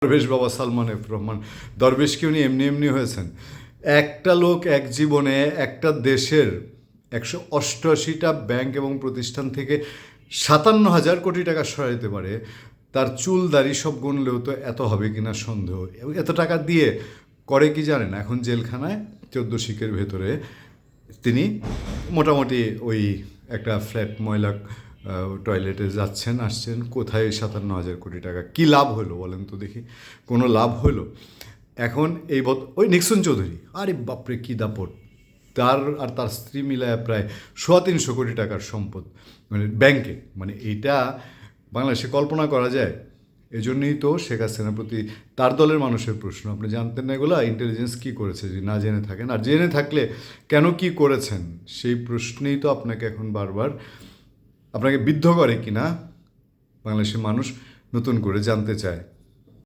দরবেশ বাবা সালমান এফ রহমান। দরবেশ কি উনি এমনি এমনি হয়েছেন? একটা লোক এক জীবনে একটা দেশের 188টা ব্যাংক এবং প্রতিষ্ঠান থেকে 57,000 কোটি টাকা সরাইতে পারে। তার চুল দাড়ি সব গুনলেও তো এত হবে কিনা সন্দেহ। এবং এত টাকা দিয়ে করে কি জানেন? এখন জেলখানায় 14 শিকের ভেতরে তিনি মোটামুটি ওই একটা ফ্ল্যাট ময়লা টয়লেটে যাচ্ছেন আসছেন, কোথায় 57,000 কোটি টাকা? কী লাভ হলো বলেন তো দেখি? কোনো লাভ হলো? এখন এই ওই নিক্সন চৌধুরী, আরে বাপরে কী দাপট! তার আর তার স্ত্রী মিলায় প্রায় 350 কোটি টাকার সম্পদ মানে ব্যাংকে। মানে এইটা বাংলাদেশে কল্পনা করা যায়? এজন্যই তো শেখ হাসিনার প্রতি তার দলের মানুষের প্রশ্ন, আপনি জানতেন না এগুলো? ইন্টেলিজেন্স কী করেছে যে না জেনে থাকেন? আর জেনে থাকলে কেন কি করেছেন সেই প্রশ্নেই তো আপনাকে এখন বারবার আপনাকে বিদ্ধ করে কিনা বাংলাদেশের মানুষ নতুন করে জানতে চায়।